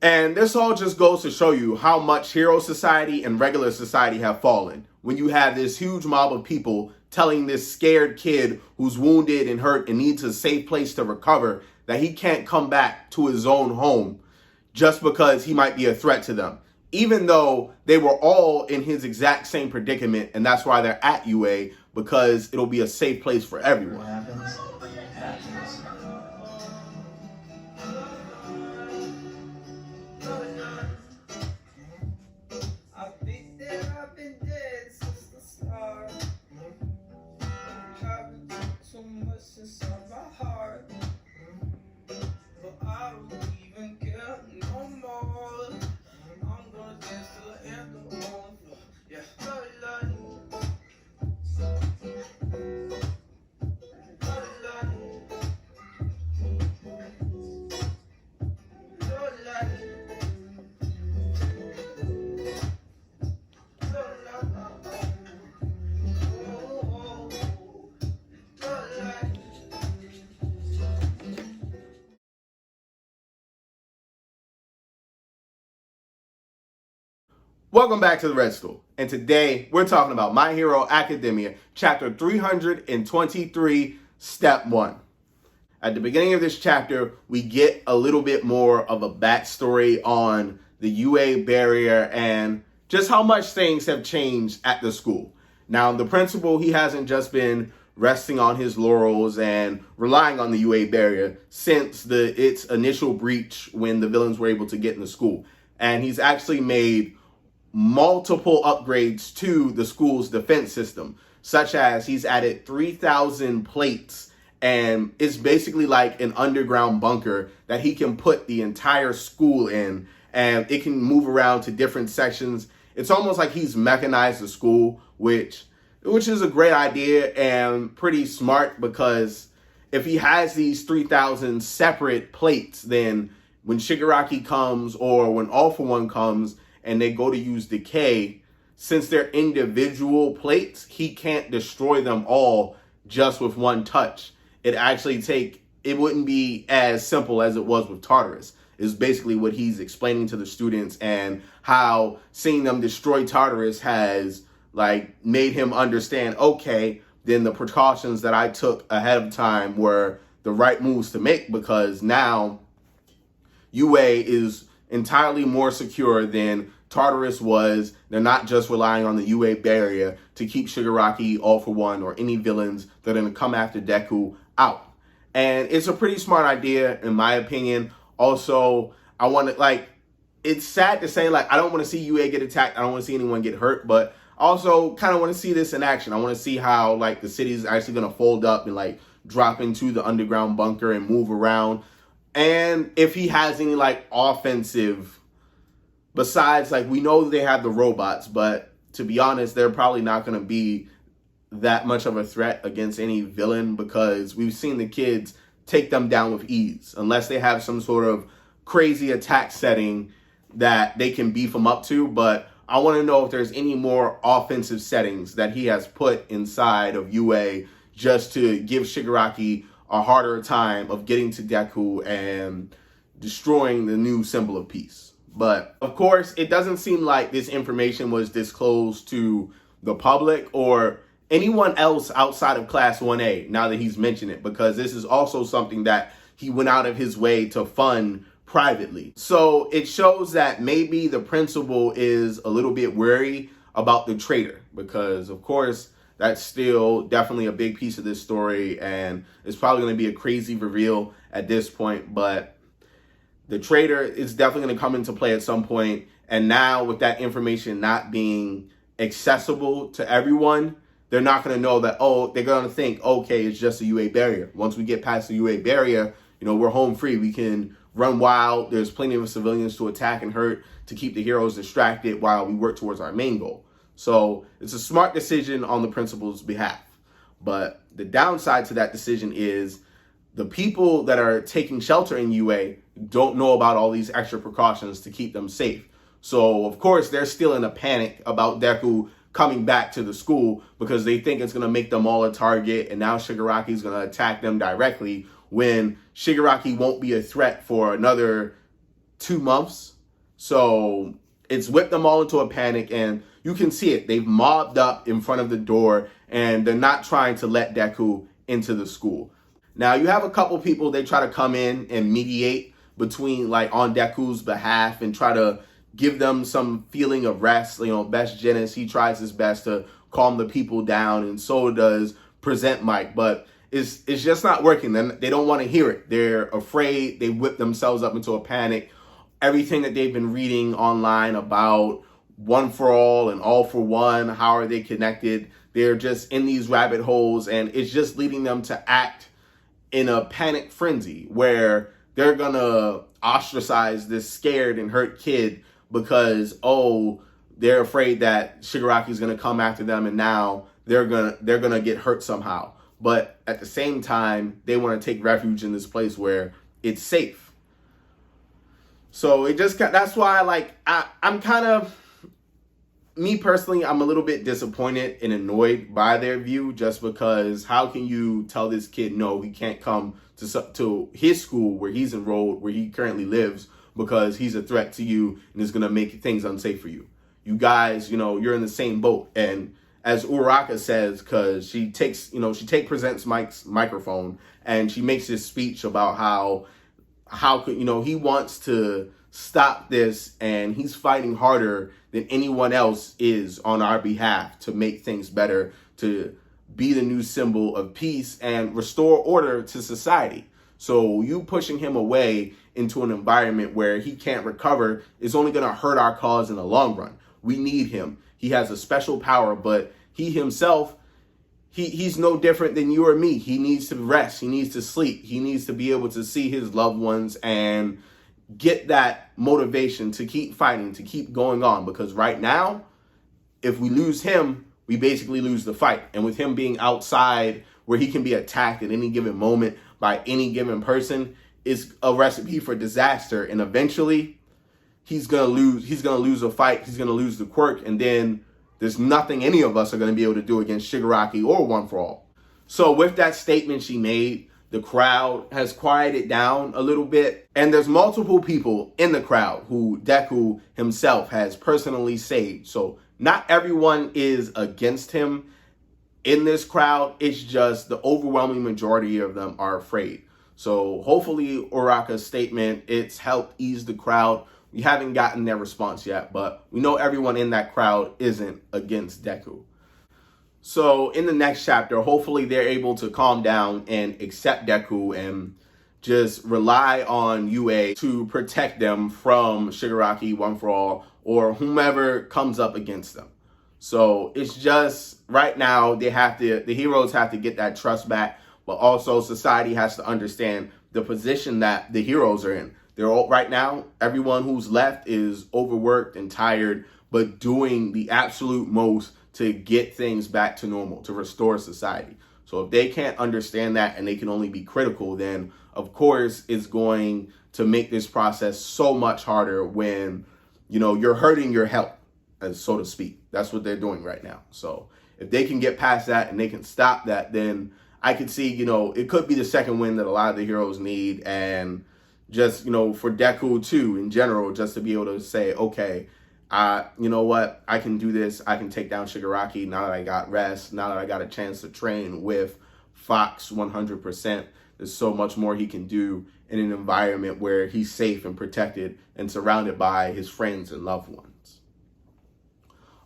And this all just goes to show you how much hero society and regular society have fallen. When you have this huge mob of people telling this scared kid who's wounded and hurt and needs a safe place to recover that he can't come back to his own home just because he might be a threat to them. Even though they were all in his exact same predicament, and that's why they're at UA, because it'll be a safe place for everyone. What happens? Happens. I think that I've been dead since the start. Having too much inside my heart, but I don't even care no more. I'm gonna dance till the end of the floor. Yeah, Welcome back to the Red Stool, and today we're talking about My Hero Academia, Chapter 323, Step 1. At the beginning of this chapter, we get a little bit more of a backstory on the UA barrier and just how much things have changed at the school. Now, the principal, he hasn't just been resting on his laurels and relying on the UA barrier since its initial breach when the villains were able to get in the school. And he's actually made multiple upgrades to the school's defense system, such as he's added 3,000 plates, and it's basically like an underground bunker that he can put the entire school in, and it can move around to different sections. It's almost like he's mechanized the school, which is a great idea and pretty smart, because if he has these 3,000 separate plates, then when Shigaraki comes or when All For One comes and they go to use decay, since they're individual plates, he can't destroy them all just with one touch. It wouldn't be as simple as it was with Tartarus, is basically what he's explaining to the students, and how seeing them destroy Tartarus has made him understand, okay, then the precautions that I took ahead of time were the right moves to make, because now UA is entirely more secure than Tartarus was. They're not just relying on the UA barrier to keep Shigaraki, All For One, or any villains that are going to come after Deku out. And it's a pretty smart idea, in my opinion. Also, it's sad to say, I don't want to see UA get attacked. I don't want to see anyone get hurt, but also kind of want to see this in action. I want to see how, the city is actually going to fold up and, drop into the underground bunker and move around. And if he has any, offensive, besides, we know they have the robots, but to be honest, they're probably not going to be that much of a threat against any villain, because we've seen the kids take them down with ease, unless they have some sort of crazy attack setting that they can beef them up to. But I want to know if there's any more offensive settings that he has put inside of UA just to give Shigaraki a harder time of getting to Deku and destroying the new symbol of peace. But of course, it doesn't seem like this information was disclosed to the public or anyone else outside of Class 1A, now that he's mentioned it, because this is also something that he went out of his way to fund privately. So it shows that maybe the principal is a little bit wary about the traitor, because of course that's still definitely a big piece of this story, and it's probably going to be a crazy reveal at this point. But the traitor is definitely going to come into play at some point. And now with that information not being accessible to everyone, they're not going to know that, they're going to think, okay, it's just a UA barrier. Once we get past the UA barrier, we're home free. We can run wild. There's plenty of civilians to attack and hurt to keep the heroes distracted while we work towards our main goal. So it's a smart decision on the principal's behalf. But the downside to that decision is the people that are taking shelter in UA don't know about all these extra precautions to keep them safe. So, of course, they're still in a panic about Deku coming back to the school, because they think it's going to make them all a target, and now Shigaraki is going to attack them directly, when Shigaraki won't be a threat for another 2 months. So it's whipped them all into a panic, and you can see it. They've mobbed up in front of the door, and they're not trying to let Deku into the school. Now, you have a couple people, they try to come in and mediate between, like, on Deku's behalf and try to give them some feeling of rest. You know, Best Genis, he tries his best to calm the people down, and so does Present Mike, but it's just not working. They don't want to hear it. They're afraid. They whip themselves up into a panic. Everything that they've been reading online about one for all and all for one, how are they connected? They're just in these rabbit holes, and it's just leading them to act in a panic frenzy where they're gonna ostracize this scared and hurt kid because, oh, they're afraid that Shigaraki's gonna come after them, and now they're gonna get hurt somehow. But at the same time, they want to take refuge in this place where it's safe. So that's why, I'm kind of, me personally, I'm a little bit disappointed and annoyed by their view, just because how can you tell this kid no, he can't come to his school where he's enrolled, where he currently lives, because he's a threat to you and is going to make things unsafe for you. You guys, you're in the same boat. And as Uraraka says, because she presents Mike's microphone, and she makes this speech about how could, he wants to stop this, and he's fighting harder than anyone else is on our behalf to make things better, to be the new symbol of peace and restore order to society. So you pushing him away into an environment where he can't recover is only going to hurt our cause in the long run. We need him. He has a special power, but he himself, he's no different than you or me. He needs to rest. He needs to sleep. He needs to be able to see his loved ones and get that motivation to keep fighting, to keep going on. Because right now, if we lose him, we basically lose the fight. And with him being outside where he can be attacked at any given moment by any given person, is a recipe for disaster. And eventually he's going to lose. He's going to lose a fight. He's going to lose the quirk. And then there's nothing any of us are going to be able to do against Shigaraki or One For All. So with that statement she made, the crowd has quieted down a little bit. And there's multiple people in the crowd who Deku himself has personally saved. So not everyone is against him in this crowd. It's just the overwhelming majority of them are afraid. So hopefully Uraraka's statement, it's helped ease the crowd. We haven't gotten their response yet, but we know everyone in that crowd isn't against Deku. So in the next chapter, hopefully they're able to calm down and accept Deku and just rely on UA to protect them from Shigaraki, One For All, or whomever comes up against them. So it's just right now the heroes have to get that trust back, but also society has to understand the position that the heroes are in. They're all, right now, everyone who's left is overworked and tired, but doing the absolute most to get things back to normal, to restore society. So if they can't understand that and they can only be critical, then of course it's going to make this process so much harder when, you're hurting your health, as so to speak. That's what they're doing right now. So if they can get past that and they can stop that, then I could see, it could be the second win that a lot of the heroes need. And just, for Deku too, in general, just to be able to say, okay, you know what, I can do this. I can take down Shigaraki now that I got rest, now that I got a chance to train with Fox 100%. There's so much more he can do in an environment where he's safe and protected and surrounded by his friends and loved ones.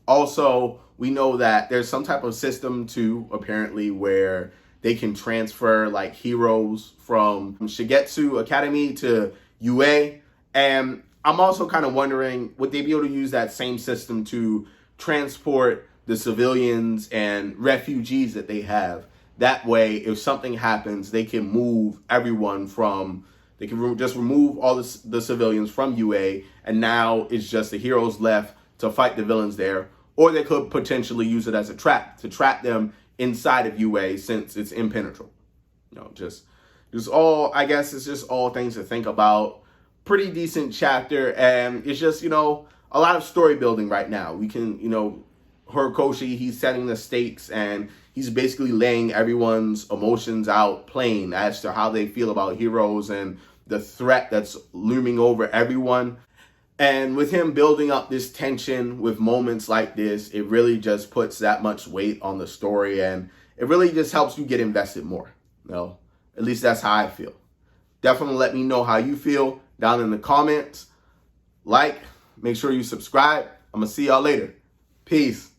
Also, we know that there's some type of system too, apparently, where they can transfer like heroes from Shigetsu Academy to UA. And I'm also kind of wondering, would they be able to use that same system to transport the civilians and refugees that they have? That way, if something happens, they can move everyone from, they can just remove all the civilians from UA, and now it's just the heroes left to fight the villains there. Or they could potentially use it as a trap, to trap them inside of UA since it's impenetrable. Just all, I guess it's just all things to think about. Pretty decent chapter, and it's just, a lot of story building right now. We can, Horikoshi, he's setting the stakes, and he's basically laying everyone's emotions out plain as to how they feel about heroes and the threat that's looming over everyone. And with him building up this tension with moments like this, it really just puts that much weight on the story, and it really just helps you get invested more. At least that's how I feel. Definitely let me know how you feel down in the comments. Make sure you subscribe. I'm going to see y'all later. Peace.